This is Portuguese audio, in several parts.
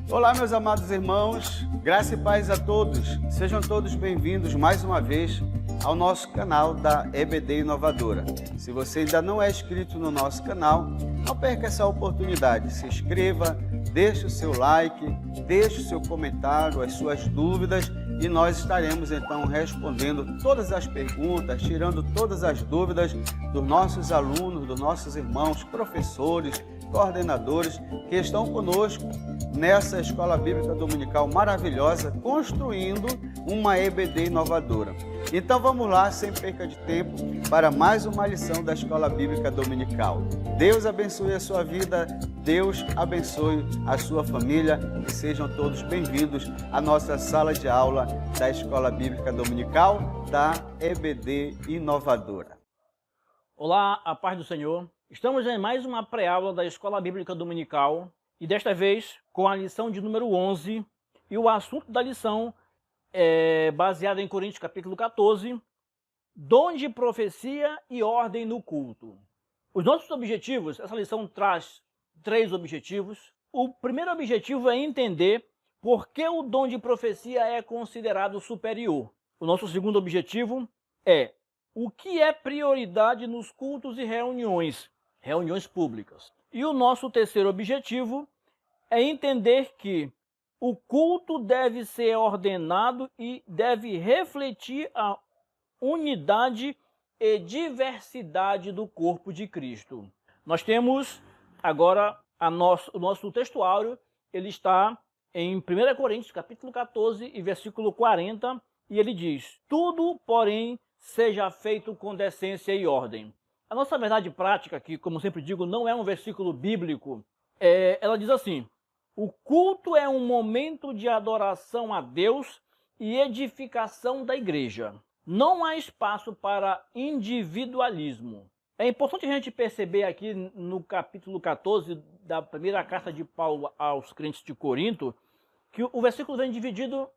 Olá, meus amados irmãos, graça e paz a todos. Sejam todos bem-vindos mais uma vez ao nosso canal da EBD Inovadora. Se você ainda não é inscrito no nosso canal, não perca essa oportunidade. Se inscreva, deixe o seu like, deixe o seu comentário, as suas dúvidas e nós estaremos então respondendo todas as perguntas, tirando todas as dúvidas dos nossos alunos, dos nossos irmãos, professores, coordenadores que estão conosco nessa Escola Bíblica Dominical maravilhosa, construindo uma EBD inovadora. Então vamos lá, sem perca de tempo, para mais uma lição da Escola Bíblica Dominical. Deus abençoe a sua vida, Deus abençoe a sua família e sejam todos bem-vindos à nossa sala de aula da Escola Bíblica Dominical da EBD Inovadora. Olá, a paz do Senhor. Estamos em mais uma pré-aula da Escola Bíblica Dominical e desta vez com a lição de número 11 e o assunto da lição é baseado em Coríntios capítulo 14, dom de profecia e ordem no culto. Os nossos objetivos, essa lição traz 3 objetivos. O primeiro objetivo é entender por que o dom de profecia é considerado superior. O nosso segundo objetivo é o que é prioridade nos cultos e reuniões públicas. E o nosso terceiro objetivo é entender que o culto deve ser ordenado e deve refletir a unidade e diversidade do corpo de Cristo. Nós temos agora o nosso textuário, ele está em 1 Coríntios capítulo 14 e versículo 40, e ele diz: tudo, porém, seja feito com decência e ordem. A nossa verdade prática, que, como sempre digo, não é um versículo bíblico, ela diz assim: o culto é um momento de adoração a Deus e edificação da igreja. Não há espaço para individualismo. É importante a gente perceber aqui no capítulo 14 da primeira carta de Paulo aos crentes de Corinto, que o versículo vem dividido,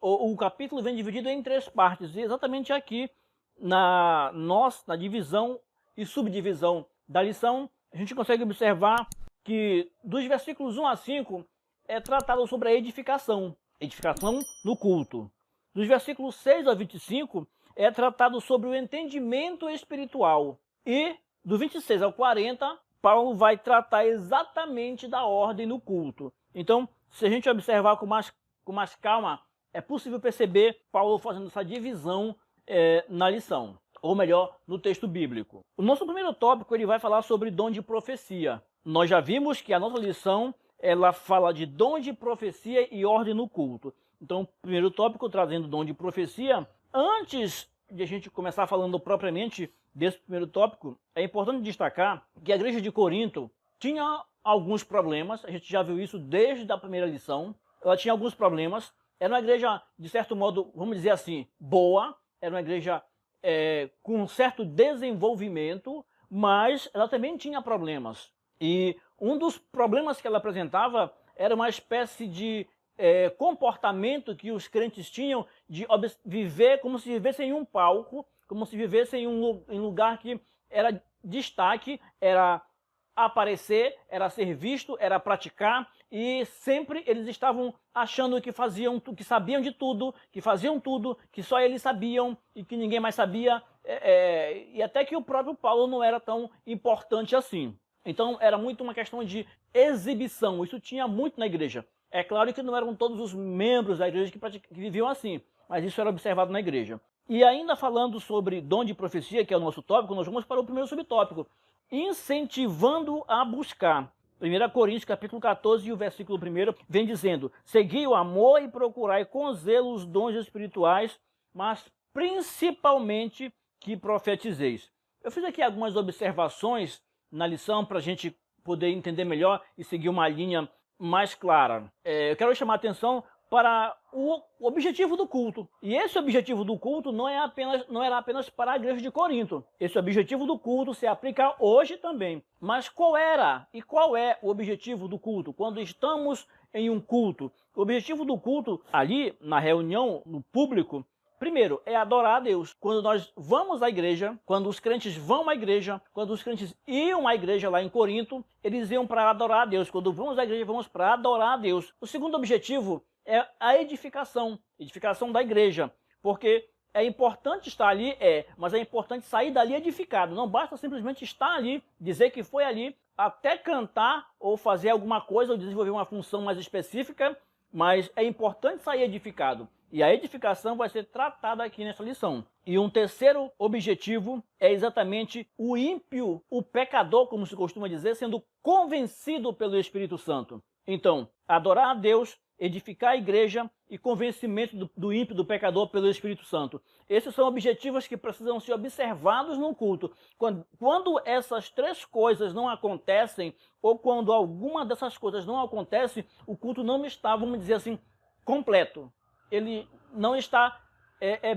o capítulo vem dividido em 3 partes, e exatamente aqui na divisão e subdivisão da lição, a gente consegue observar que dos versículos 1 a 5 é tratado sobre a edificação no culto. Dos versículos 6 a 25 é tratado sobre o entendimento espiritual. E do 26 ao 40, Paulo vai tratar exatamente da ordem no culto. Então, se a gente observar com mais calma, é possível perceber Paulo fazendo essa divisão na lição, ou melhor, no texto bíblico. O nosso primeiro tópico ele vai falar sobre dom de profecia. Nós já vimos que a nossa lição ela fala de dom de profecia e ordem no culto. Então, primeiro tópico, trazendo dom de profecia. Antes de a gente começar falando propriamente desse primeiro tópico, é importante destacar que a igreja de Corinto tinha alguns problemas. A gente já viu isso desde a primeira lição. Ela tinha alguns problemas. Era uma igreja, de certo modo, vamos dizer assim, boa. Era uma igreja com um certo desenvolvimento, mas ela também tinha problemas. E um dos problemas que ela apresentava era uma espécie de comportamento que os crentes tinham de viver como se vivessem em um palco, como se vivessem em um lugar que era destaque, era aparecer, era ser visto, era praticar, e sempre eles estavam achando que sabiam de tudo, que faziam tudo, que só eles sabiam e que ninguém mais sabia, e até que o próprio Paulo não era tão importante assim. Então era muito uma questão de exibição, isso tinha muito na igreja. É claro que não eram todos os membros da igreja que viviam assim, mas isso era observado na igreja. E ainda falando sobre dom de profecia, que é o nosso tópico, nós vamos para o primeiro subtópico, incentivando a buscar. 1 Coríntios capítulo 14 e o versículo 1 vem dizendo: segui o amor e procurai com zelo os dons espirituais, mas principalmente que profetizeis. Eu fiz aqui algumas observações na lição para a gente poder entender melhor e seguir uma linha mais clara. Eu quero chamar a atenção para o objetivo do culto. E esse objetivo do culto não era apenas para a igreja de Corinto. Esse objetivo do culto se aplica hoje também. Mas qual era e qual é o objetivo do culto? Quando estamos em um culto, o objetivo do culto ali na reunião, no público, Primeiro, é adorar a Deus. Quando nós vamos à igreja, quando os crentes vão à igreja, quando os crentes iam à igreja lá em Corinto, eles iam para adorar a Deus. Quando vamos à igreja, vamos para adorar a Deus. O segundo objetivo é a edificação da igreja. Porque é importante estar ali, mas é importante sair dali edificado. Não basta simplesmente estar ali, dizer que foi ali, até cantar ou fazer alguma coisa ou desenvolver uma função mais específica, mas é importante sair edificado. E a edificação vai ser tratada aqui nessa lição. E um terceiro objetivo é exatamente o ímpio, o pecador, como se costuma dizer, sendo convencido pelo Espírito Santo. Então, adorar a Deus, edificar a igreja e convencimento do ímpio, do pecador pelo Espírito Santo. Esses são objetivos que precisam ser observados no culto. Quando essas três coisas não acontecem, ou quando alguma dessas coisas não acontece, o culto não está, vamos dizer assim, completo. Ele não está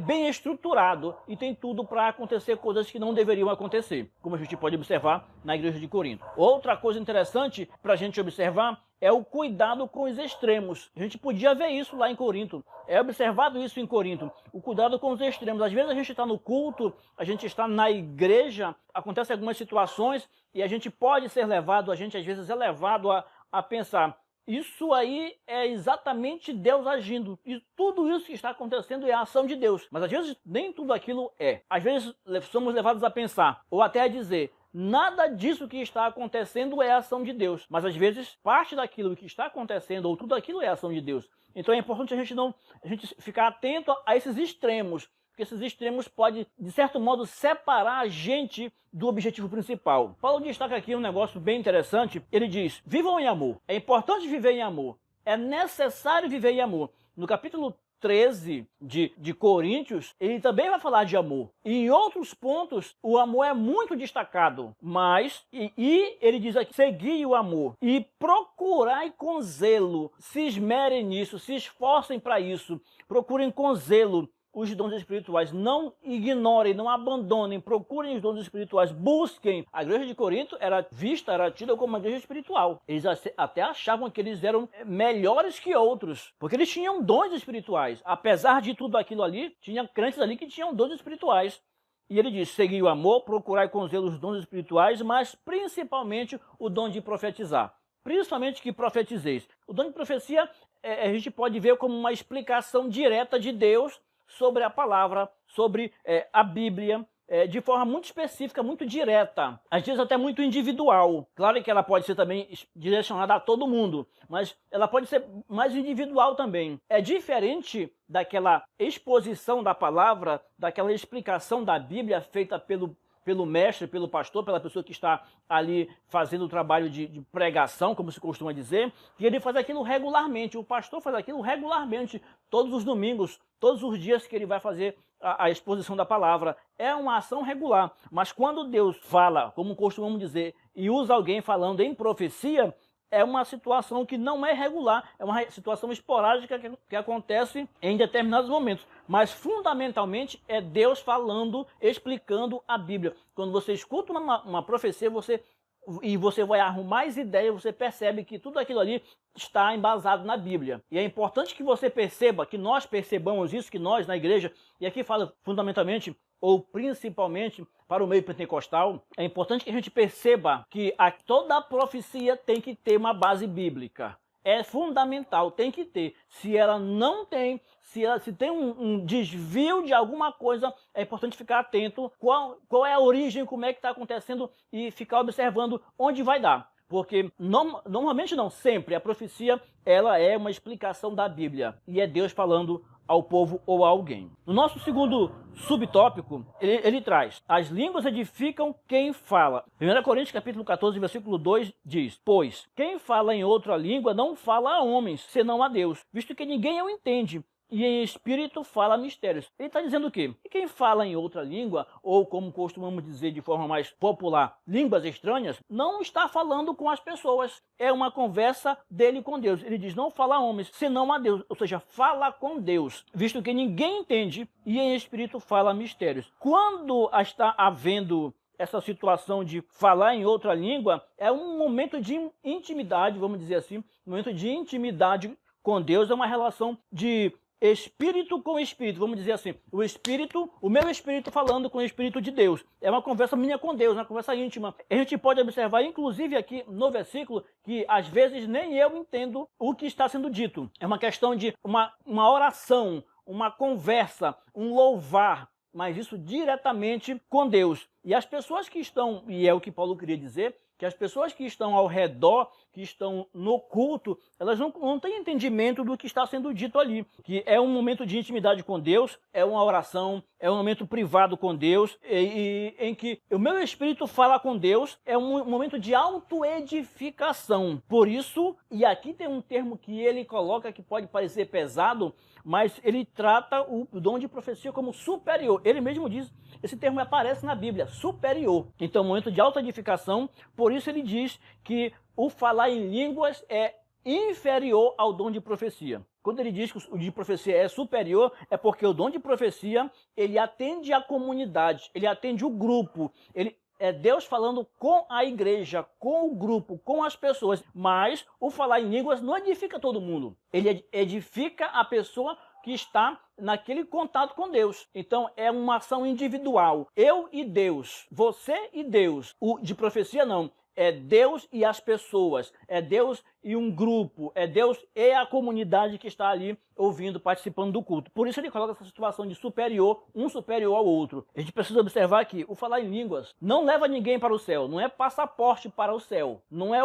bem estruturado e tem tudo para acontecer coisas que não deveriam acontecer, como a gente pode observar na igreja de Corinto. Outra coisa interessante para a gente observar é o cuidado com os extremos. A gente podia ver isso lá em Corinto. É observado isso em Corinto. O cuidado com os extremos. Às vezes a gente está no culto, a gente está na igreja, acontecem algumas situações e a gente pode ser levado, a gente às vezes é levado a pensar: isso aí é exatamente Deus agindo. E tudo isso que está acontecendo é a ação de Deus. Mas às vezes nem tudo aquilo é. Às vezes somos levados a pensar, ou até a dizer: nada disso que está acontecendo é a ação de Deus. Mas às vezes parte daquilo que está acontecendo, ou tudo aquilo é a ação de Deus. Então é importante a gente ficar atento a esses extremos. Porque esses extremos podem, de certo modo, separar a gente do objetivo principal. Paulo destaca aqui um negócio bem interessante. Ele diz: vivam em amor. É importante viver em amor. É necessário viver em amor. No capítulo 13 de Coríntios, ele também vai falar de amor. E em outros pontos, o amor é muito destacado. Mas, ele diz aqui: segui o amor e procurai com zelo. Se esmerem nisso, se esforcem para isso. Procurem com zelo os dons espirituais. Não ignorem, não abandonem, procurem os dons espirituais, busquem. A igreja de Corinto era tida como uma igreja espiritual. Eles até achavam que eles eram melhores que outros, porque eles tinham dons espirituais. Apesar de tudo aquilo ali, tinha crentes ali que tinham dons espirituais. E ele diz: segui o amor, procurai com zelo os dons espirituais, mas principalmente o dom de profetizar. Principalmente que profetizeis. O dom de profecia, a gente pode ver como uma explicação direta de Deus sobre a palavra, sobre a Bíblia, de forma muito específica, muito direta, às vezes até muito individual. Claro que ela pode ser também direcionada a todo mundo, mas ela pode ser mais individual também. É diferente daquela exposição da palavra, daquela explicação da Bíblia feita pelo mestre, pelo pastor, pela pessoa que está ali fazendo o trabalho de pregação, como se costuma dizer, que ele faz aquilo regularmente. O pastor faz aquilo regularmente, todos os domingos, todos os dias que ele vai fazer a exposição da palavra. É uma ação regular. Mas quando Deus fala, como costumamos dizer, e usa alguém falando em profecia, é uma situação que não é regular, é uma situação esporádica que acontece em determinados momentos. Mas, fundamentalmente, é Deus falando, explicando a Bíblia. Quando você escuta uma profecia, você vai arrumar mais ideias, você percebe que tudo aquilo ali está embasado na Bíblia. E é importante que você perceba, que nós percebamos isso, que nós, na igreja, e aqui fala fundamentalmente, ou principalmente para o meio pentecostal, é importante que a gente perceba que toda a profecia tem que ter uma base bíblica. É fundamental, tem que ter. Se ela não tem, se tem um desvio de alguma coisa, é importante ficar atento qual é a origem, como é que está acontecendo e ficar observando onde vai dar. Porque normalmente não, sempre a profecia ela é uma explicação da Bíblia e é Deus falando ao povo ou a alguém. No nosso segundo subtópico, ele traz: as línguas edificam quem fala. 1 Coríntios capítulo 14, versículo 2 diz: pois quem fala em outra língua não fala a homens, senão a Deus, visto que ninguém o entende, e em espírito fala mistérios. Ele está dizendo o quê? Que quem fala em outra língua, ou como costumamos dizer de forma mais popular, línguas estranhas, não está falando com as pessoas. É uma conversa dele com Deus. Ele diz: não fala a homens, senão a Deus. Ou seja, fala com Deus, visto que ninguém entende, e em espírito fala mistérios. Quando está havendo essa situação de falar em outra língua, é um momento de intimidade, vamos dizer assim, um momento de intimidade com Deus, é uma relação de espírito com espírito, vamos dizer assim, o meu espírito falando com o espírito de Deus. É uma conversa minha com Deus, uma conversa íntima. A gente pode observar, inclusive aqui no versículo, que às vezes nem eu entendo o que está sendo dito. É uma questão de uma oração, uma conversa, um louvar, mas isso diretamente com Deus. E as pessoas que estão, e é o que Paulo queria dizer, que as pessoas que estão ao redor, que estão no culto, elas não têm entendimento do que está sendo dito ali. Que é um momento de intimidade com Deus, é uma oração, é um momento privado com Deus, em que o meu espírito fala com Deus, é um momento de autoedificação. Por isso, e aqui tem um termo que ele coloca que pode parecer pesado, mas ele trata o dom de profecia como superior. Ele mesmo diz, esse termo aparece na Bíblia, superior. Então, momento de autoedificação, por isso ele diz que o falar em línguas é inferior ao dom de profecia. Quando ele diz que o de profecia é superior, é porque o dom de profecia, ele atende a comunidade, ele atende o grupo, ele é Deus falando com a igreja, com o grupo, com as pessoas. Mas o falar em línguas não edifica todo mundo. Ele edifica a pessoa que está naquele contato com Deus. Então é uma ação individual. Eu e Deus, você e Deus. O de profecia não. É Deus e as pessoas, é Deus e um grupo, é Deus e a comunidade que está ali ouvindo, participando do culto. Por isso ele coloca essa situação de superior, um superior ao outro. A gente precisa observar que o falar em línguas não leva ninguém para o céu, não é passaporte para o céu. Não é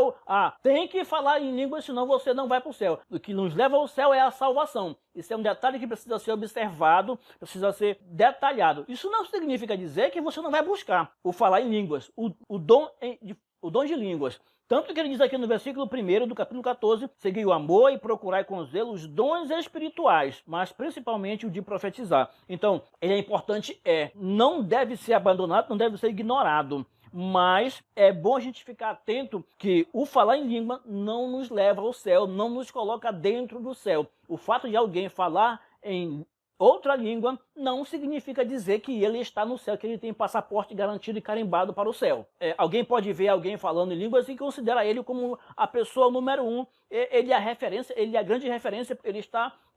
tem que falar em línguas, senão você não vai para o céu. O que nos leva ao céu é a salvação. Isso é um detalhe que precisa ser observado, precisa ser detalhado. Isso não significa dizer que você não vai buscar o falar em línguas, o dom de línguas. Tanto que ele diz aqui no versículo 1 do capítulo 14, seguir o amor e procurar com zelo os dons espirituais, mas principalmente o de profetizar. Então, ele é importante, não deve ser abandonado, não deve ser ignorado. Mas é bom a gente ficar atento que o falar em língua não nos leva ao céu, não nos coloca dentro do céu. O fato de alguém falar em outra língua não significa dizer que ele está no céu, que ele tem passaporte garantido e carimbado para o céu. Alguém pode ver alguém falando em línguas e considera ele como a pessoa número 1. Ele é a referência, ele é a grande referência,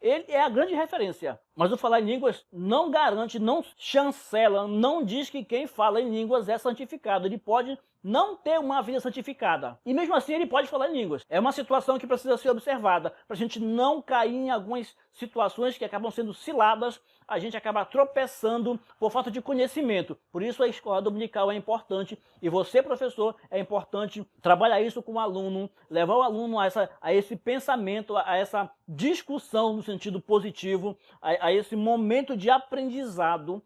ele é a grande referência. Mas o falar em línguas não garante, não chancela, não diz que quem fala em línguas é santificado. Ele pode não ter uma vida santificada. E mesmo assim ele pode falar em línguas. É uma situação que precisa ser observada, para a gente não cair em algumas situações que acabam sendo ciladas, a gente acaba tropeçando por falta de conhecimento. Por isso a escola dominical é importante, e você, professor, é importante trabalhar isso com o aluno, levar o aluno a esse pensamento, a essa discussão no sentido positivo, a esse momento de aprendizado,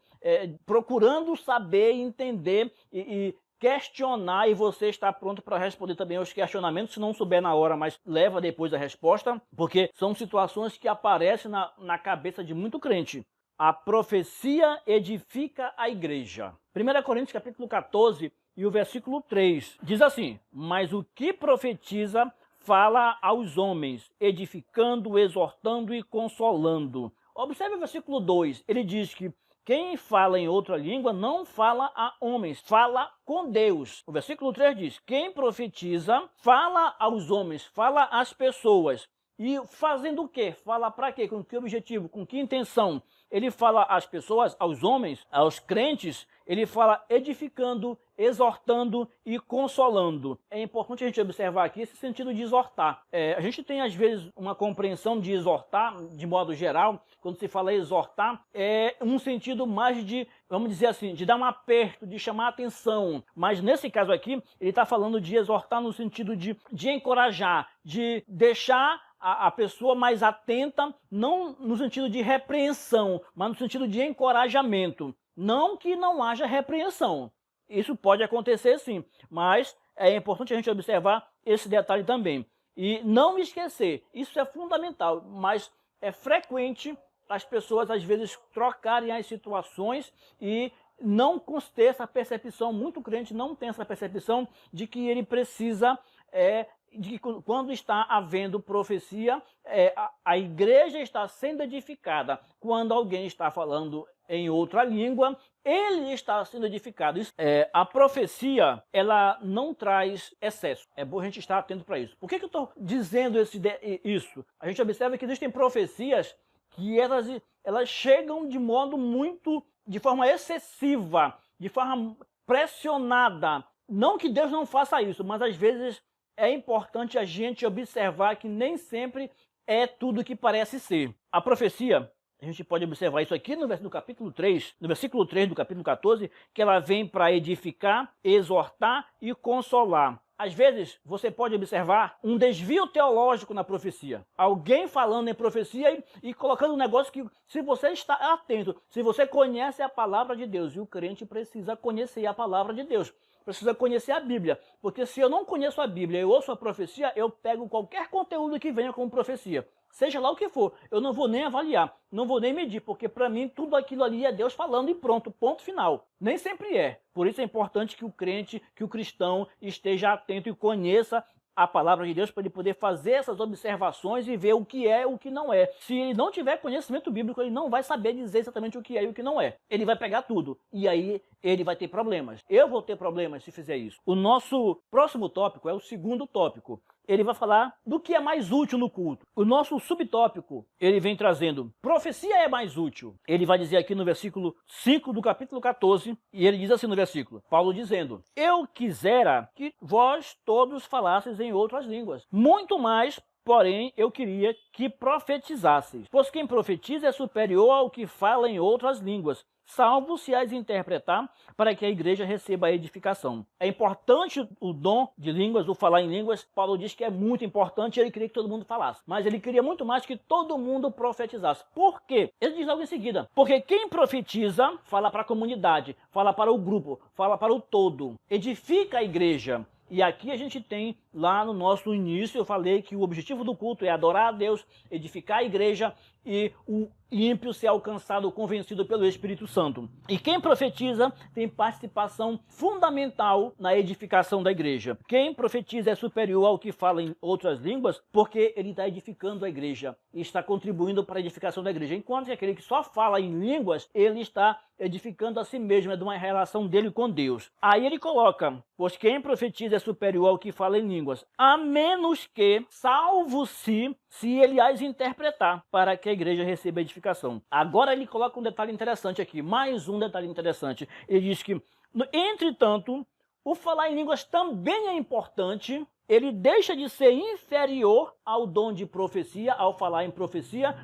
procurando saber, entender e questionar, e você está pronto para responder também aos questionamentos, se não souber na hora, mas leva depois a resposta, porque são situações que aparecem na cabeça de muito crente. A profecia edifica a igreja. 1 Coríntios capítulo 14 e o versículo 3 diz assim: mas o que profetiza fala aos homens, edificando, exortando e consolando. Observe o versículo 2, ele diz que quem fala em outra língua não fala a homens, fala com Deus. O versículo 3 diz, quem profetiza fala aos homens, fala às pessoas. E fazendo o quê? Fala para quê? Com que objetivo? Com que intenção? Ele fala às pessoas, aos homens, aos crentes, ele fala edificando, exortando e consolando. É importante a gente observar aqui esse sentido de exortar. A gente tem, às vezes, uma compreensão de exortar, de modo geral, quando se fala exortar, é um sentido mais de, vamos dizer assim, de dar um aperto, de chamar a atenção. Mas nesse caso aqui, ele está falando de exortar no sentido de encorajar, de deixar a pessoa mais atenta, não no sentido de repreensão, mas no sentido de encorajamento. Não que não haja repreensão. Isso pode acontecer sim, mas é importante a gente observar esse detalhe também. E não esquecer, isso é fundamental, mas é frequente as pessoas às vezes trocarem as situações e não ter essa percepção, muito crente não tem essa percepção de que ele precisa, de que quando está havendo profecia, a igreja está sendo edificada. Quando alguém está falando em outra língua, ele está sendo edificado. A profecia, ela não traz excesso. É bom a gente estar atento para isso. Por que eu estou dizendo isso? A gente observa que existem profecias que elas chegam de forma excessiva, de forma pressionada. Não que Deus não faça isso, mas às vezes é importante a gente observar que nem sempre é tudo que parece ser. A profecia, a gente pode observar isso aqui no capítulo 3, no versículo 3 do capítulo 14, que ela vem para edificar, exortar e consolar. Às vezes, você pode observar um desvio teológico na profecia. Alguém falando em profecia e colocando um negócio que, se você está atento, se você conhece a palavra de Deus, e o crente precisa conhecer a palavra de Deus, precisa conhecer a Bíblia, porque se eu não conheço a Bíblia e ouço a profecia, eu pego qualquer conteúdo que venha como profecia. Seja lá o que for, eu não vou nem avaliar, não vou nem medir, porque para mim tudo aquilo ali é Deus falando e pronto, ponto final. Nem sempre é. Por isso é importante que o crente, que o cristão esteja atento e conheça a palavra de Deus para ele poder fazer essas observações e ver o que é e o que não é. Se ele não tiver conhecimento bíblico, ele não vai saber dizer exatamente o que é e o que não é. Ele vai pegar tudo e aí ele vai ter problemas. Eu vou ter problemas se fizer isso. O nosso próximo tópico é o segundo tópico. Ele vai falar do que é mais útil no culto. O nosso subtópico, ele vem trazendo profecia é mais útil. Ele vai dizer aqui no versículo 5 do capítulo 14, e ele diz assim no versículo, Paulo dizendo, eu quisera que vós todos falasseis em outras línguas, muito mais, porém, eu queria que profetizasseis. Pois quem profetiza é superior ao que fala em outras línguas, salvo se as interpretar, para que a igreja receba a edificação. É importante o dom de línguas, o falar em línguas. Paulo diz que é muito importante, ele queria que todo mundo falasse. Mas ele queria muito mais que todo mundo profetizasse. Por quê? Ele diz logo em seguida, porque quem profetiza, fala para a comunidade, fala para o grupo, fala para o todo, edifica a igreja. E aqui a gente tem, lá no nosso início, eu falei que o objetivo do culto é adorar a Deus, edificar a igreja e o ímpio ser alcançado, convencido pelo Espírito Santo. E quem profetiza tem participação fundamental na edificação da igreja. Quem profetiza é superior ao que fala em outras línguas, porque ele está edificando a igreja e está contribuindo para a edificação da igreja. Enquanto que aquele que só fala em línguas, ele está edificando a si mesmo, é de uma relação dele com Deus. Aí ele coloca, pois quem profetiza é superior ao que fala em línguas, a menos que, salvo se ele as interpretar, para que a igreja receba edificação. Agora ele coloca um detalhe interessante aqui, mais um detalhe interessante. Ele diz que, entretanto, o falar em línguas também é importante, ele deixa de ser inferior ao dom de profecia, ao falar em profecia,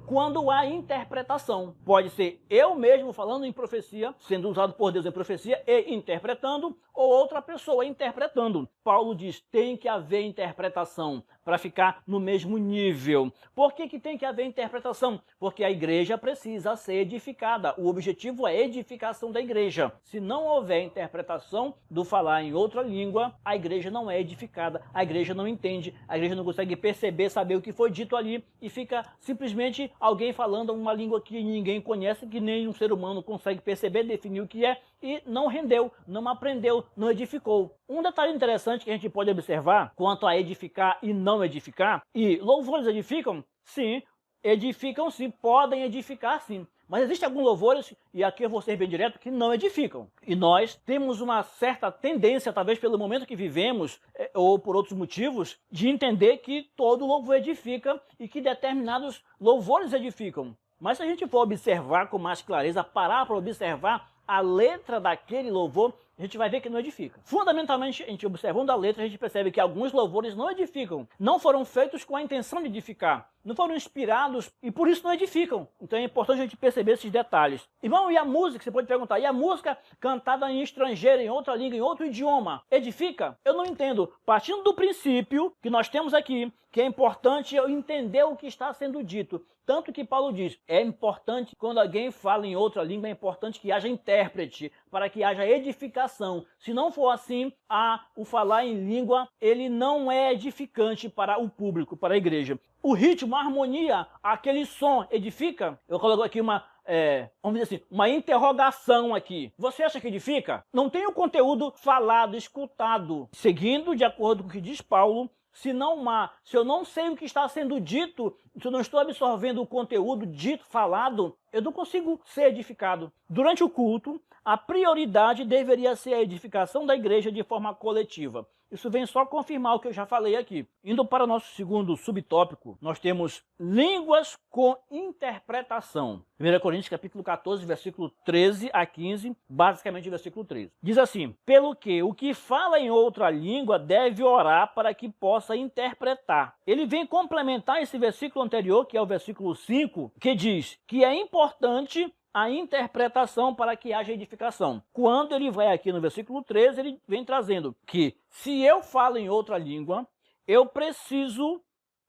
quando há interpretação. Pode ser eu mesmo falando em profecia, sendo usado por Deus em profecia e interpretando, ou outra pessoa interpretando. Paulo diz, tem que haver interpretação para ficar no mesmo nível. Por que tem que haver interpretação? Porque a igreja precisa ser edificada. O objetivo é a edificação da igreja. Se não houver interpretação do falar em outra língua, a igreja não é edificada, a igreja não entende, a igreja não consegue perceber, saber o que foi dito ali e fica simplesmente alguém falando uma língua que ninguém conhece, que nem um ser humano consegue perceber, definir o que é e não rendeu, não aprendeu, não edificou. Um detalhe interessante que a gente pode observar quanto a edificar e não edificar, e louvores edificam? Sim, edificam sim, podem edificar sim. Mas existem alguns louvores, e aqui eu vou ser bem direto, que não edificam. E nós temos uma certa tendência, talvez pelo momento que vivemos, ou por outros motivos, de entender que todo louvor edifica e que determinados louvores edificam. Mas se a gente for observar com mais clareza, parar para observar a letra daquele louvor, a gente vai ver que não edifica. Fundamentalmente, a gente observando a letra, a gente percebe que alguns louvores não edificam. Não foram feitos com a intenção de edificar. Não foram inspirados e por isso não edificam. Então é importante a gente perceber esses detalhes. Irmão, e a música? Você pode perguntar. E a música cantada em estrangeiro, em outra língua, em outro idioma, edifica? Eu não entendo. Partindo do princípio que nós temos aqui, que é importante eu entender o que está sendo dito. Tanto que Paulo diz, é importante, quando alguém fala em outra língua, é importante que haja intérprete, para que haja edificação. Se não for assim, o falar em língua, ele não é edificante para o público, para a igreja. O ritmo, a harmonia, aquele som, edifica? Eu coloco aqui vamos dizer assim, uma interrogação aqui. Você acha que edifica? Não tem o conteúdo falado, escutado. Seguindo, de acordo com o que diz Paulo, se eu não sei o que está sendo dito, se eu não estou absorvendo o conteúdo dito, falado, eu não consigo ser edificado. Durante o culto, a prioridade deveria ser a edificação da igreja de forma coletiva. Isso vem só confirmar o que eu já falei aqui. Indo para o nosso segundo subtópico, nós temos línguas com interpretação. 1 Coríntios capítulo 14, versículo 13 a 15, basicamente versículo 13. Diz assim: pelo que o que fala em outra língua deve orar para que possa interpretar. Ele vem complementar esse versículo anterior, que é o versículo 5, que diz que é importante a interpretação para que haja edificação. Quando ele vai aqui no versículo 13, ele vem trazendo que se eu falo em outra língua, eu preciso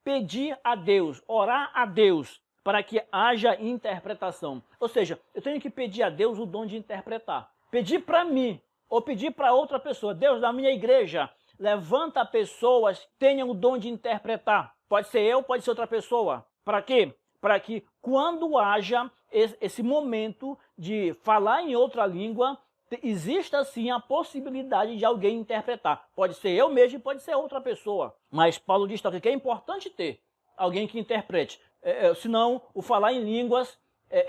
pedir a Deus, orar a Deus, para que haja interpretação. Ou seja, eu tenho que pedir a Deus o dom de interpretar. Pedir para mim, ou pedir para outra pessoa: Deus, da minha igreja, levanta pessoas que tenham o dom de interpretar. Pode ser eu, pode ser outra pessoa. Para quê? Para que quando haja esse momento de falar em outra língua, exista sim a possibilidade de alguém interpretar. Pode ser eu mesmo, pode ser outra pessoa. Mas Paulo diz que é importante ter alguém que interprete. Senão, o falar em línguas,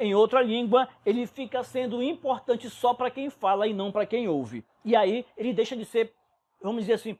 em outra língua, ele fica sendo importante só para quem fala e não para quem ouve. E aí ele deixa de ser, vamos dizer assim,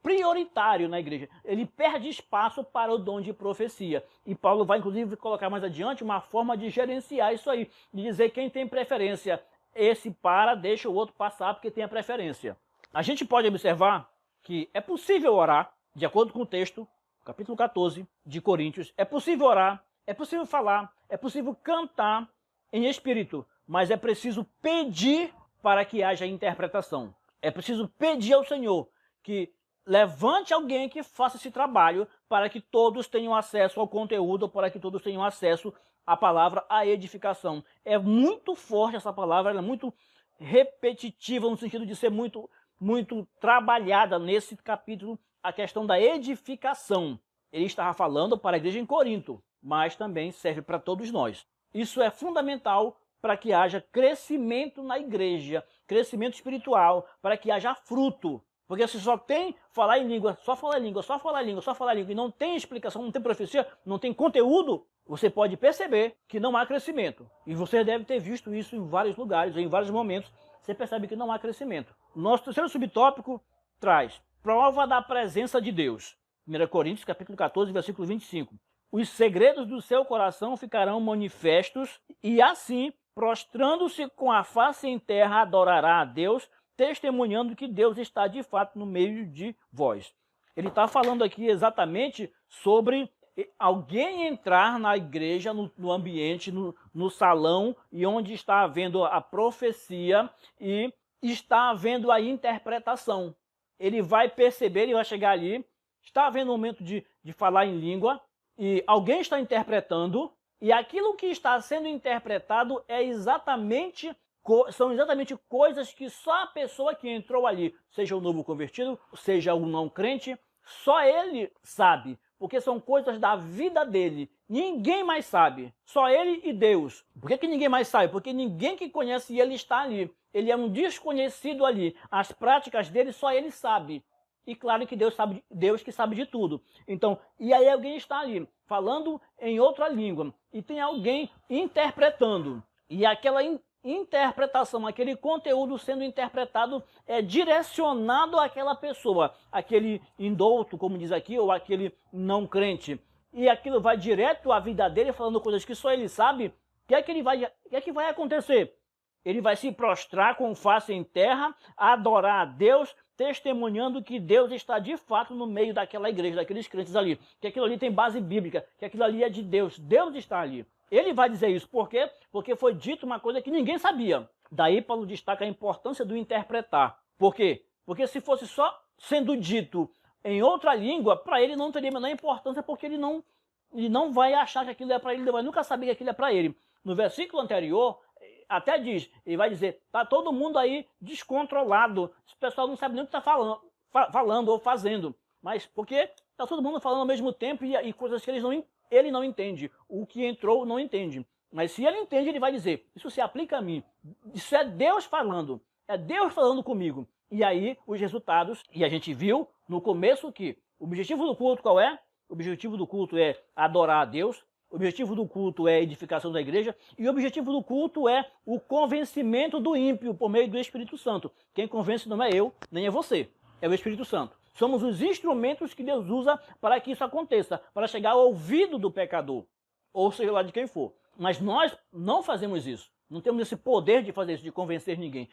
prioritário na igreja. Ele perde espaço para o dom de profecia. E Paulo vai, inclusive, colocar mais adiante uma forma de gerenciar isso aí, de dizer quem tem preferência. Esse deixa o outro passar porque tem a preferência. A gente pode observar que é possível orar, de acordo com o texto, capítulo 14 de Coríntios, é possível orar, é possível falar, é possível cantar em espírito, mas é preciso pedir para que haja interpretação. É preciso pedir ao Senhor que levante alguém que faça esse trabalho para que todos tenham acesso ao conteúdo, para que todos tenham acesso à palavra, à edificação. É muito forte essa palavra, ela é muito repetitiva no sentido de ser muito trabalhada nesse capítulo, a questão da edificação. Ele estava falando para a igreja em Corinto, mas também serve para todos nós. Isso é fundamental para que haja crescimento na igreja, crescimento espiritual, para que haja fruto. Porque se só tem falar em língua, só falar em língua, só falar em língua, só falar em língua, e não tem explicação, não tem profecia, não tem conteúdo, você pode perceber que não há crescimento. E você deve ter visto isso em vários lugares, em vários momentos, você percebe que não há crescimento. Nosso terceiro subtópico traz prova da presença de Deus. 1 Coríntios, capítulo 14, versículo 25. Os segredos do seu coração ficarão manifestos, e assim, prostrando-se com a face em terra, adorará a Deus, testemunhando que Deus está de fato no meio de vós. Ele está falando aqui exatamente sobre alguém entrar na igreja, no ambiente, no salão, e onde está havendo a profecia e está havendo a interpretação. Ele vai perceber, ele vai chegar ali, está havendo um momento de falar em língua, e alguém está interpretando, e aquilo que está sendo interpretado são exatamente coisas que só a pessoa que entrou ali, seja o novo convertido, seja o não crente, só ele sabe, porque são coisas da vida dele. Ninguém mais sabe, só ele e Deus. Por que ninguém mais sabe? Porque ninguém que conhece ele está ali. Ele é um desconhecido ali. As práticas dele só ele sabe. E claro que Deus que sabe de tudo. Então, e aí alguém está ali, falando em outra língua, e tem alguém interpretando. E aquela interpretação, aquele conteúdo sendo interpretado é direcionado àquela pessoa, aquele indouto, como diz aqui, ou aquele não crente. E aquilo vai direto à vida dele, falando coisas que só ele sabe. O que é que vai acontecer? Ele vai se prostrar com face em terra, adorar a Deus, testemunhando que Deus está de fato no meio daquela igreja, daqueles crentes ali. Que aquilo ali tem base bíblica, que aquilo ali é de Deus. Deus está ali. Ele vai dizer isso. Por quê? Porque foi dito uma coisa que ninguém sabia. Daí Paulo destaca a importância do interpretar. Por quê? Porque se fosse só sendo dito em outra língua, para ele não teria a menor importância, porque ele não vai achar que aquilo é para ele, ele vai nunca saber que aquilo é para ele. No versículo anterior, até diz, ele vai dizer, está todo mundo aí descontrolado, o pessoal não sabe nem o que está falando ou fazendo. Mas porque está todo mundo falando ao mesmo tempo e coisas que ele não entende. O que entrou não entende. Mas se ele entende, ele vai dizer, isso se aplica a mim. Isso é Deus falando comigo. E aí, os resultados, e a gente viu no começo que o objetivo do culto qual é? O objetivo do culto é adorar a Deus. O objetivo do culto é a edificação da igreja e o objetivo do culto é o convencimento do ímpio por meio do Espírito Santo. Quem convence não é eu, nem é você, é o Espírito Santo. Somos os instrumentos que Deus usa para que isso aconteça, para chegar ao ouvido do pecador, ou seja lá de quem for. Mas nós não fazemos isso. Não temos esse poder de fazer isso, de convencer ninguém.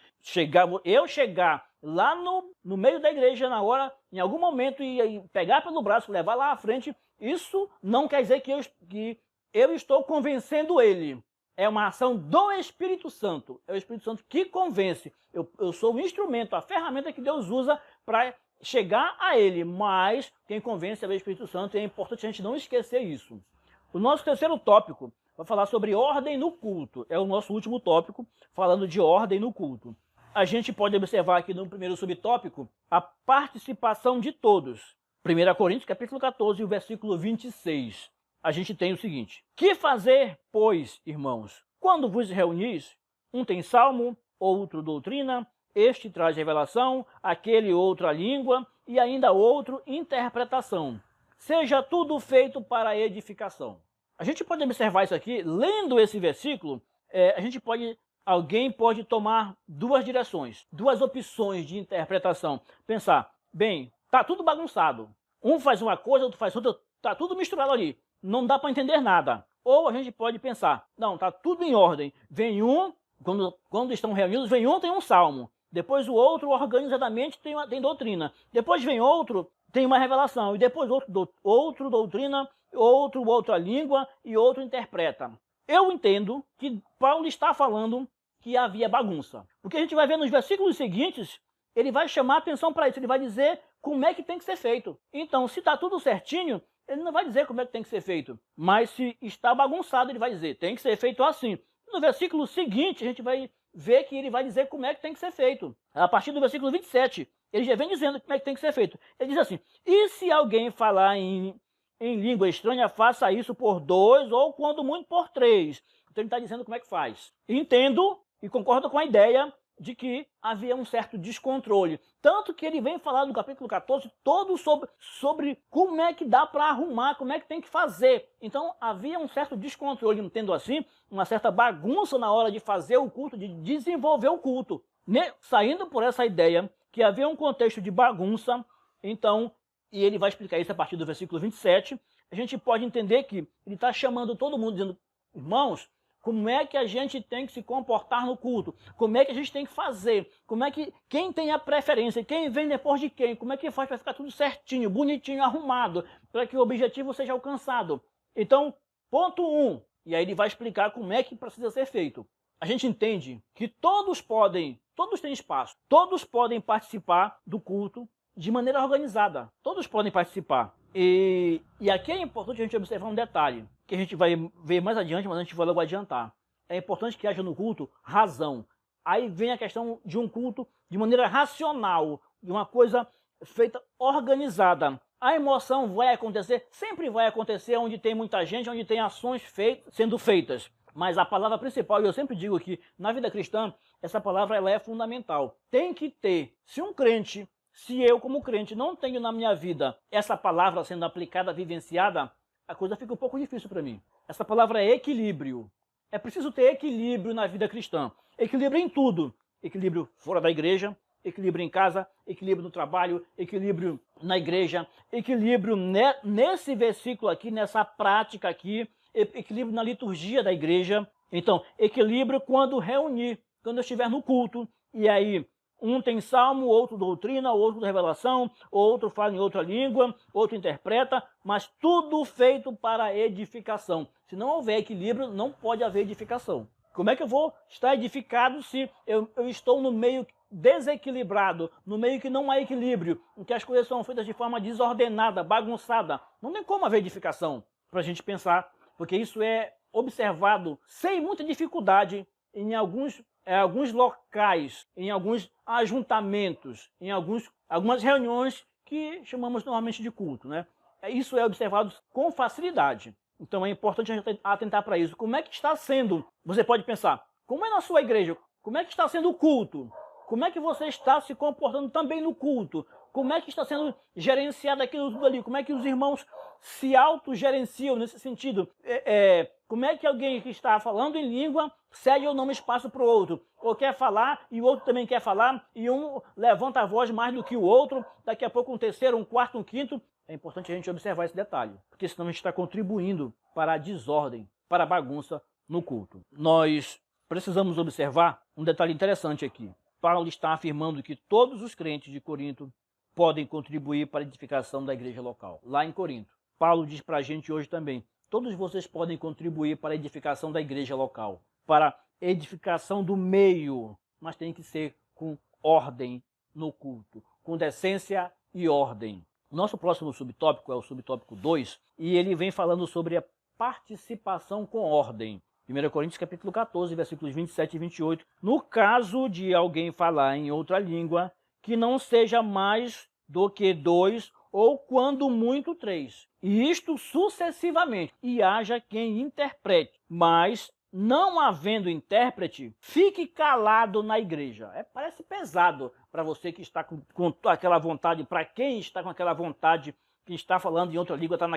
Eu chegar lá no meio da igreja na hora, em algum momento, e pegar pelo braço, levar lá à frente, isso não quer dizer que eu estou convencendo ele. É uma ação do Espírito Santo. É o Espírito Santo que convence. Eu sou o instrumento, a ferramenta que Deus usa para chegar a ele. Mas quem convence é o Espírito Santo e é importante a gente não esquecer isso. O nosso terceiro tópico vai falar sobre ordem no culto. É o nosso último tópico, falando de ordem no culto. A gente pode observar aqui no primeiro subtópico a participação de todos. 1 Coríntios, capítulo 14, o versículo 26. A gente tem o seguinte: que fazer, pois, irmãos, quando vos reunis? Um tem salmo, outro doutrina, este traz revelação, aquele outra língua e ainda outro interpretação. Seja tudo feito para a edificação. A gente pode observar isso aqui, lendo esse versículo, alguém pode tomar duas direções, duas opções de interpretação. Pensar, bem, tá tudo bagunçado. Um faz uma coisa, outro faz outra, tá tudo misturado ali. Não dá para entender nada. Ou a gente pode pensar, não, tá tudo em ordem. Vem um, quando estão reunidos, vem um, tem um salmo. Depois o outro, organizadamente, tem doutrina. Depois vem outro, tem uma revelação. E depois outro doutrina, outra língua e outro interpreta. Eu entendo que Paulo está falando que havia bagunça. Porque a gente vai ver nos versículos seguintes, ele vai chamar atenção para isso. Ele vai dizer como é que tem que ser feito. Então, se está tudo certinho, ele não vai dizer como é que tem que ser feito. Mas se está bagunçado, ele vai dizer, tem que ser feito assim. No versículo seguinte, a gente vai ver que ele vai dizer como é que tem que ser feito. A partir do versículo 27, ele já vem dizendo como é que tem que ser feito. Ele diz assim, e se alguém falar em língua estranha, faça isso por 2 ou, quando muito, por 3. Então ele está dizendo como é que faz. Entendo e concordo com a ideia de que havia um certo descontrole. Tanto que ele vem falar no capítulo 14 todo sobre como é que dá para arrumar, como é que tem que fazer. Então havia um certo descontrole, entendo assim, uma certa bagunça na hora de fazer o culto, de desenvolver o culto. Saindo por essa ideia que havia um contexto de bagunça, então, e ele vai explicar isso a partir do versículo 27, a gente pode entender que ele está chamando todo mundo, dizendo, irmãos, como é que a gente tem que se comportar no culto? Como é que a gente tem que fazer? Como é que quem tem a preferência? Quem vem depois de quem? Como é que faz para ficar tudo certinho, bonitinho, arrumado, para que o objetivo seja alcançado? Então, ponto 1. E aí ele vai explicar como é que precisa ser feito. A gente entende que todos têm espaço, todos podem participar do culto de maneira organizada. Todos podem participar. E aqui é importante a gente observar um detalhe, que a gente vai ver mais adiante, mas a gente vai logo adiantar. É importante que haja no culto razão. Aí vem a questão de um culto de maneira racional, de uma coisa feita organizada. A emoção vai acontecer, sempre vai acontecer onde tem muita gente, onde tem ações sendo feitas. Mas a palavra principal, e eu sempre digo que na vida cristã, essa palavra ela é fundamental. Tem que ter, se eu como crente não tenho na minha vida essa palavra sendo aplicada, vivenciada, a coisa fica um pouco difícil para mim. Essa palavra é equilíbrio. É preciso ter equilíbrio na vida cristã. Equilíbrio em tudo. Equilíbrio fora da igreja, equilíbrio em casa, equilíbrio no trabalho, equilíbrio na igreja, equilíbrio nesse versículo aqui, nessa prática aqui, equilíbrio na liturgia da igreja. Então, equilíbrio quando reunir, quando eu estiver no culto, e aí um tem salmo, outro doutrina, outro revelação, outro fala em outra língua, outro interpreta, mas tudo feito para edificação. Se não houver equilíbrio, não pode haver edificação. Como é que eu vou estar edificado se eu estou no meio desequilibrado, no meio que não há equilíbrio, em que as coisas são feitas de forma desordenada, bagunçada? Não tem como haver edificação, para a gente pensar, porque isso é observado sem muita dificuldade em alguns locais, em alguns ajuntamentos, em algumas reuniões que chamamos normalmente de culto, né? Isso é observado com facilidade. Então é importante a gente atentar para isso. Como é que está sendo? Você pode pensar, como é na sua igreja? Como é que está sendo o culto? Como é que você está se comportando também no culto? Como é que está sendo gerenciado aquilo tudo ali? Como é que os irmãos se autogerenciam nesse sentido? Como é que alguém que está falando em língua cede ou não espaço para o outro? Ou quer falar e o outro também quer falar, e um levanta a voz mais do que o outro, daqui a pouco um terceiro, um quarto, um quinto. É importante a gente observar esse detalhe, porque senão a gente está contribuindo para a desordem, para a bagunça no culto. Nós precisamos observar um detalhe interessante aqui. Paulo está afirmando que todos os crentes de Corinto podem contribuir para a edificação da igreja local, lá em Corinto. Paulo diz para a gente hoje também, todos vocês podem contribuir para a edificação da igreja local, para a edificação do meio, mas tem que ser com ordem no culto, com decência e ordem. O nosso próximo subtópico é o subtópico 2, e ele vem falando sobre a participação com ordem. 1 Coríntios capítulo 14, versículos 27 e 28. No caso de alguém falar em outra língua, que não seja mais do que 2, ou quando muito 3. E isto sucessivamente, e haja quem interprete. Mas, não havendo intérprete, fique calado na igreja. Parece pesado para você que está com aquela vontade, para quem está com aquela vontade, que está falando em outra língua, está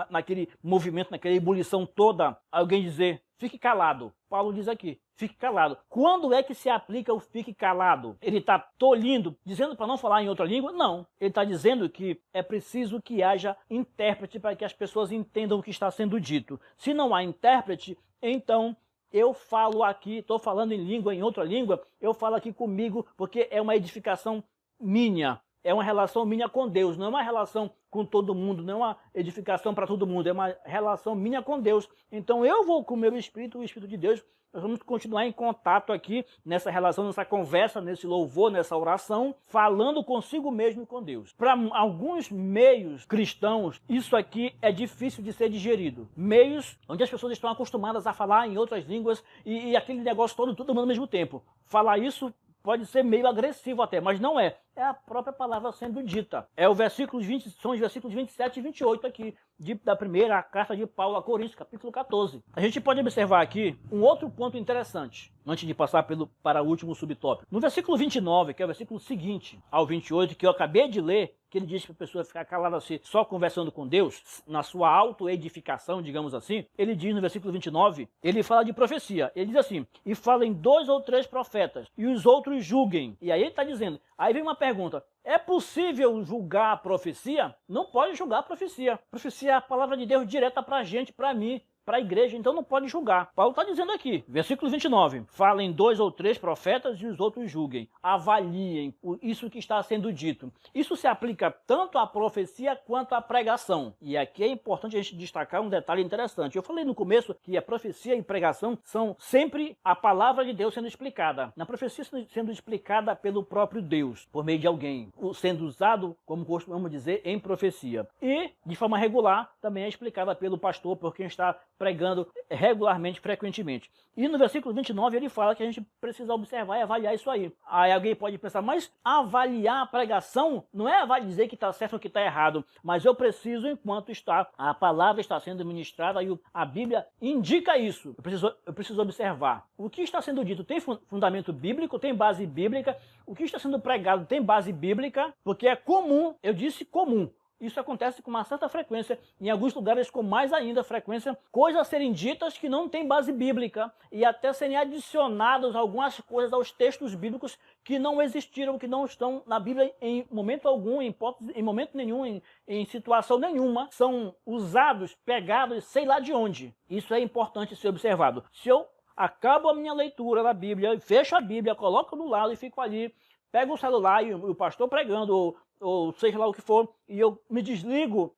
naquele movimento, naquela ebulição toda, alguém dizer, fique calado. Paulo diz aqui, fique calado. Quando é que se aplica o fique calado? Ele está tolindo, dizendo para não falar em outra língua? Não. Ele está dizendo que é preciso que haja intérprete para que as pessoas entendam o que está sendo dito. Se não há intérprete, então eu falo aqui, estou falando em língua, em outra língua, eu falo aqui comigo, porque é uma edificação minha. É uma relação minha com Deus, não é uma relação com todo mundo, não é uma edificação para todo mundo, é uma relação minha com Deus. Então eu vou com o meu Espírito, o Espírito de Deus, nós vamos continuar em contato aqui, nessa relação, nessa conversa, nesse louvor, nessa oração, falando consigo mesmo e com Deus. Para alguns meios cristãos, isso aqui é difícil de ser digerido. Meios onde as pessoas estão acostumadas a falar em outras línguas e aquele negócio todo mundo ao mesmo tempo. Falar isso pode ser meio agressivo até, mas não é. É a própria palavra sendo dita. É o versículo 20, são os versículos 27 e 28 aqui, da primeira carta de Paulo a Coríntios, capítulo 14. A gente pode observar aqui um outro ponto interessante, antes de passar para o último subtópico. No versículo 29, que é o versículo seguinte ao 28, que eu acabei de ler, que ele diz para a pessoa ficar calada assim, só conversando com Deus, na sua autoedificação, digamos assim, ele diz no versículo 29, ele fala de profecia. Ele diz assim, e falem 2 ou 3 profetas, e os outros julguem. E aí ele está dizendo, aí vem uma pergunta, é possível julgar a profecia? Não pode julgar a profecia. Profecia é a palavra de Deus direta para a gente, para mim, para a igreja, então não pode julgar. Paulo está dizendo aqui, versículo 29, falem 2 ou 3 profetas e os outros julguem, avaliem isso que está sendo dito. Isso se aplica tanto à profecia quanto à pregação. E aqui é importante a gente destacar um detalhe interessante. Eu falei no começo que a profecia e pregação são sempre a palavra de Deus sendo explicada. Na profecia sendo explicada pelo próprio Deus, por meio de alguém, sendo usado, como costumamos dizer, em profecia. E, de forma regular, também é explicada pelo pastor, por quem está pregando regularmente, frequentemente. E no versículo 29 ele fala que a gente precisa observar e avaliar isso aí. Aí alguém pode pensar, mas avaliar a pregação não é dizer que está certo ou que está errado, mas eu preciso, enquanto a palavra está sendo ministrada e a Bíblia indica isso. Eu preciso observar. O que está sendo dito tem fundamento bíblico, tem base bíblica. O que está sendo pregado tem base bíblica, porque é comum, eu disse comum. Isso acontece com uma certa frequência, em alguns lugares com mais ainda frequência, coisas serem ditas que não têm base bíblica e até serem adicionadas algumas coisas aos textos bíblicos que não existiram, que não estão na Bíblia em momento algum, em momento nenhum, em situação nenhuma, são usados, pegados, sei lá de onde. Isso é importante ser observado. Se eu acabo a minha leitura da Bíblia, fecho a Bíblia, coloco do lado e fico ali, pego o celular e o pastor pregando, ou seja lá o que for, e eu me desligo,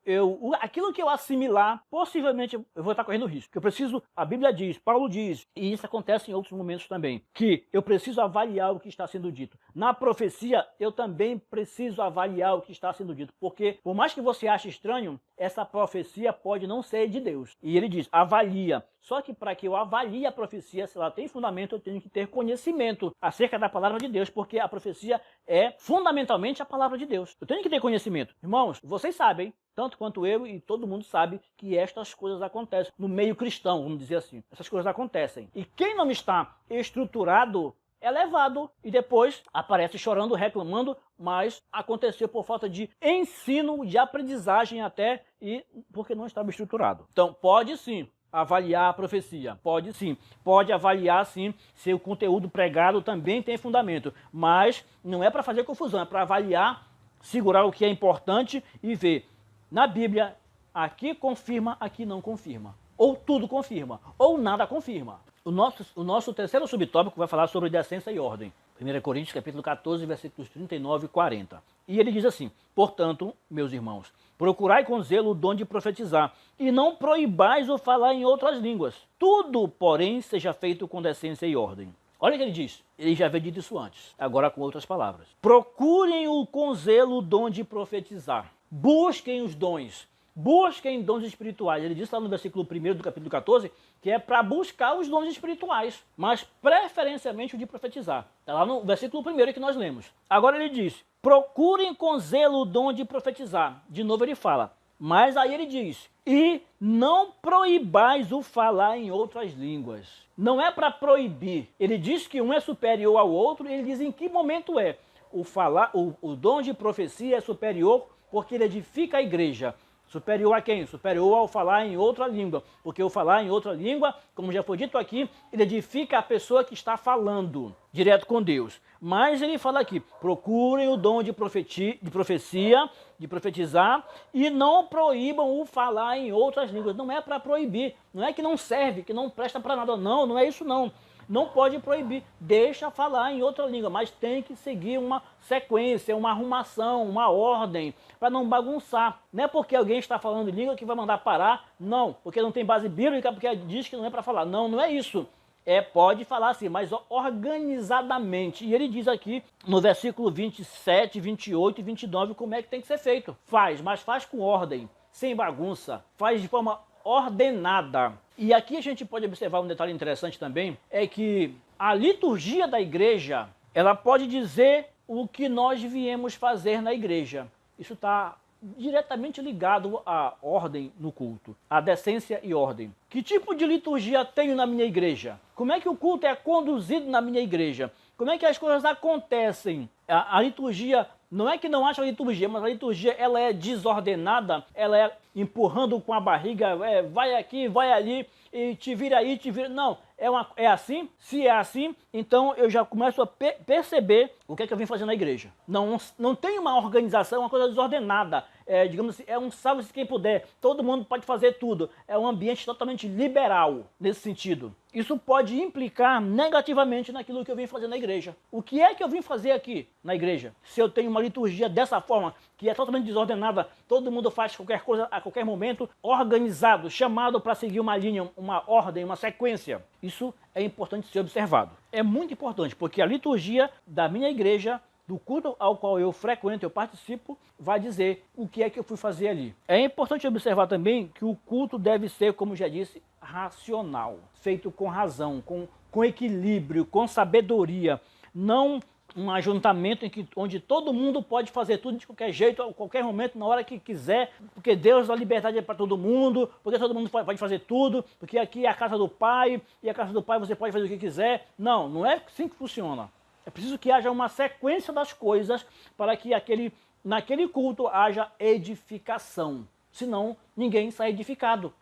aquilo que eu assimilar, possivelmente eu vou estar correndo risco. Que eu preciso, a Bíblia diz, Paulo diz, e isso acontece em outros momentos também, que eu preciso avaliar o que está sendo dito. Na profecia, eu também preciso avaliar o que está sendo dito, porque por mais que você ache estranho, essa profecia pode não ser de Deus. E ele diz, avalia. Só que para que eu avalie a profecia, se ela tem fundamento, eu tenho que ter conhecimento acerca da palavra de Deus, porque a profecia é fundamentalmente a palavra de Deus. Eu tenho que ter conhecimento. Irmãos, vocês sabem, tanto quanto eu e todo mundo sabe, que estas coisas acontecem no meio cristão, vamos dizer assim. Essas coisas acontecem. E quem não está estruturado é levado e depois aparece chorando, reclamando, mas aconteceu por falta de ensino, de aprendizagem até, e porque não estava estruturado. Então pode sim avaliar a profecia, pode sim, pode avaliar sim se o conteúdo pregado também tem fundamento, mas não é para fazer confusão, é para avaliar, segurar o que é importante e ver na Bíblia, aqui confirma, aqui não confirma, ou tudo confirma, ou nada confirma. O nosso terceiro subtópico vai falar sobre decência e ordem. 1 Coríntios capítulo 14, versículos 39 e 40. E ele diz assim: portanto, meus irmãos, procurai com zelo o dom de profetizar, e não proibais o falar em outras línguas. Tudo, porém, seja feito com decência e ordem. Olha o que ele diz. Ele já havia dito isso antes, agora com outras palavras. Procurem com zelo o dom de profetizar. Busquem os dons. Busquem dons espirituais. Ele diz lá no versículo 1 do capítulo 14 que é para buscar os dons espirituais, mas preferencialmente o de profetizar. Está lá no versículo 1 que nós lemos. Agora ele diz: procurem com zelo o dom de profetizar. De novo ele fala, mas aí ele diz: e não proibais o falar em outras línguas. Não é para proibir. Ele diz que um é superior ao outro e ele diz em que momento é. O dom de profecia é superior porque ele edifica a igreja. Superior a quem? Superior ao falar em outra língua. Porque o falar em outra língua, como já foi dito aqui, ele edifica a pessoa que está falando direto com Deus. Mas ele fala aqui: procurem o dom de profecia, de profetizar, e não proíbam o falar em outras línguas. Não é para proibir, não é que não serve, que não presta para nada. Não, não é isso não. Não pode proibir, deixa falar em outra língua, mas tem que seguir uma sequência, uma arrumação, uma ordem, para não bagunçar. Não é porque alguém está falando em língua que vai mandar parar, não, porque não tem base bíblica, porque diz que não é para falar. Não, não é isso. Pode falar assim, mas organizadamente. E ele diz aqui no versículo 27, 28 e 29 como é que tem que ser feito. Faz, mas faz com ordem, sem bagunça, faz de forma ordenada. E aqui a gente pode observar um detalhe interessante também, é que a liturgia da igreja, ela pode dizer o que nós viemos fazer na igreja. Isso está diretamente ligado à ordem no culto, à decência e ordem. Que tipo de liturgia tenho na minha igreja? Como é que o culto é conduzido na minha igreja? Como é que as coisas acontecem? A liturgia, não é que não acha a liturgia, mas a liturgia ela é desordenada, ela é empurrando com a barriga, vai aqui, vai ali, e te vira aí, te vira... Não, é assim? Se é assim, então eu já começo a perceber o que é que eu vim fazer na igreja. Não tem uma organização, uma coisa desordenada. Digamos assim, é um salve-se quem puder, todo mundo pode fazer tudo. É um ambiente totalmente liberal nesse sentido. Isso pode implicar negativamente naquilo que eu vim fazer na igreja. O que é que eu vim fazer aqui na igreja? Se eu tenho uma liturgia dessa forma, que é totalmente desordenada, todo mundo faz qualquer coisa a qualquer momento, organizado, chamado para seguir uma linha, uma ordem, uma sequência. Isso é importante ser observado. É muito importante, porque a liturgia da minha igreja, do culto ao qual eu frequento, eu participo, vai dizer o que é que eu fui fazer ali. É importante observar também que o culto deve ser, como já disse, racional, feito com razão, com equilíbrio, com sabedoria, não um ajuntamento onde todo mundo pode fazer tudo de qualquer jeito, a qualquer momento, na hora que quiser, porque Deus dá liberdade para todo mundo, porque todo mundo pode fazer tudo, porque aqui é a casa do Pai, e a casa do Pai você pode fazer o que quiser. Não, não é assim que funciona. É preciso que haja uma sequência das coisas para que naquele culto haja edificação. Senão, ninguém sai edificado.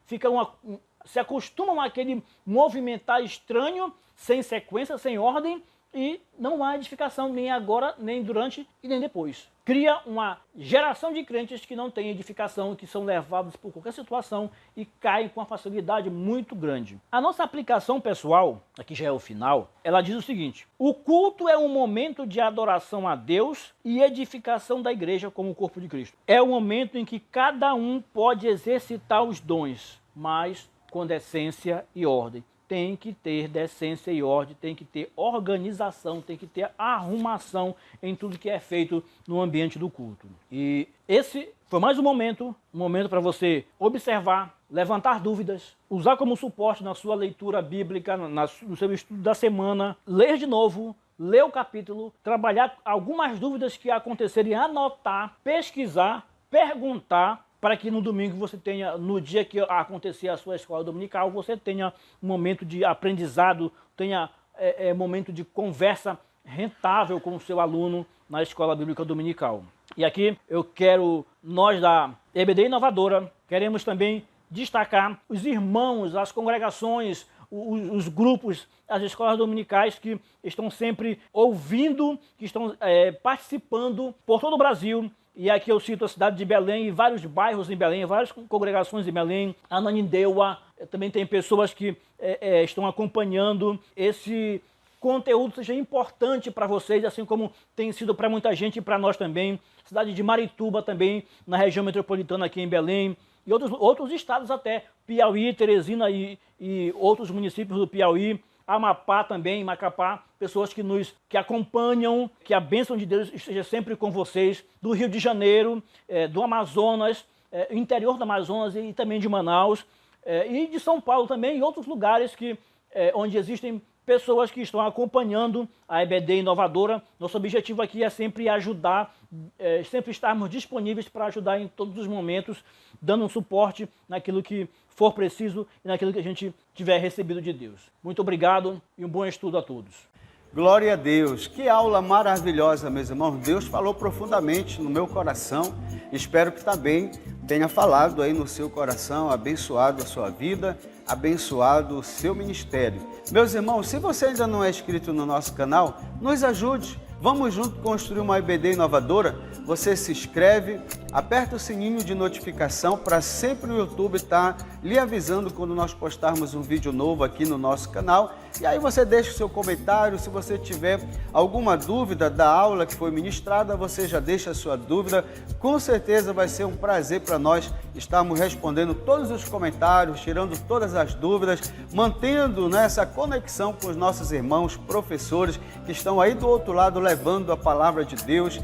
Se acostumam àquele movimentar estranho, sem sequência, sem ordem, e não há edificação nem agora, nem durante e nem depois. Cria uma geração de crentes que não tem edificação, que são levados por qualquer situação e caem com uma facilidade muito grande. A nossa aplicação pessoal, aqui já é o final, ela diz o seguinte: o culto é um momento de adoração a Deus e edificação da igreja como o corpo de Cristo. É o momento em que cada um pode exercitar os dons, mas com decência e ordem. Tem que ter decência e ordem, tem que ter organização, tem que ter arrumação em tudo que é feito no ambiente do culto. E esse foi mais um momento para você observar, levantar dúvidas, usar como suporte na sua leitura bíblica, no seu estudo da semana, ler de novo, ler o capítulo, trabalhar algumas dúvidas que acontecerem, anotar, pesquisar, perguntar, para que no domingo você tenha, no dia que acontecer a sua escola dominical, você tenha um momento de aprendizado, tenha momento de conversa rentável com o seu aluno na Escola Bíblica Dominical. E aqui nós da EBD Inovadora, queremos também destacar os irmãos, as congregações, os grupos, as escolas dominicais que estão sempre ouvindo, que estão participando por todo o Brasil. E aqui eu cito a cidade de Belém e vários bairros em Belém, várias congregações em Belém, Ananindeua, também tem pessoas que estão acompanhando esse conteúdo, seja importante para vocês, assim como tem sido para muita gente e para nós também. Cidade de Marituba também, na região metropolitana aqui em Belém, e outros estados até, Piauí, Teresina e outros municípios do Piauí, Amapá também, Macapá, pessoas que acompanham, que a bênção de Deus esteja sempre com vocês, do Rio de Janeiro, do Amazonas, interior do Amazonas e também de Manaus, e de São Paulo também, e outros lugares onde existem pessoas que estão acompanhando a EBD Inovadora. Nosso objetivo aqui é sempre ajudar, sempre estarmos disponíveis para ajudar em todos os momentos, dando um suporte naquilo que for preciso e naquilo que a gente tiver recebido de Deus. Muito obrigado e um bom estudo a todos. Glória a Deus, que aula maravilhosa, meus irmãos. Deus falou profundamente no meu coração, espero que também tenha falado aí no seu coração, abençoado a sua vida, abençoado o seu ministério. Meus irmãos, se você ainda não é inscrito no nosso canal, nos ajude. Vamos junto construir uma EBD inovadora. Você se inscreve, aperta o sininho de notificação para sempre o YouTube estar lhe avisando quando nós postarmos um vídeo novo aqui no nosso canal. E aí você deixa o seu comentário. Se você tiver alguma dúvida da aula que foi ministrada, você já deixa a sua dúvida. Com certeza vai ser um prazer para nós estarmos respondendo todos os comentários, tirando todas as dúvidas, mantendo essa conexão com os nossos irmãos professores que estão aí do outro lado levando a palavra de Deus,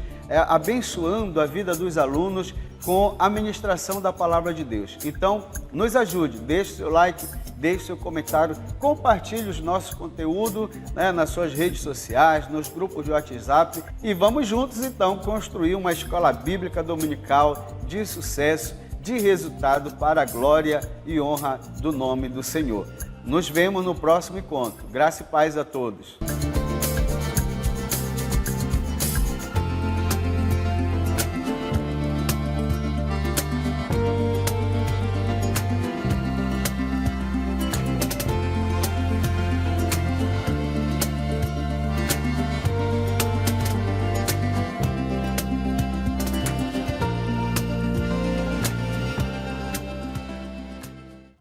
abençoando a vida dos alunos com a ministração da palavra de Deus. Então, nos ajude, deixe seu like, deixe seu comentário, compartilhe os nossos conteúdos nas suas redes sociais, nos grupos de WhatsApp e vamos juntos então construir uma escola bíblica dominical de sucesso, de resultado para a glória e honra do nome do Senhor. Nos vemos no próximo encontro. Graça e paz a todos.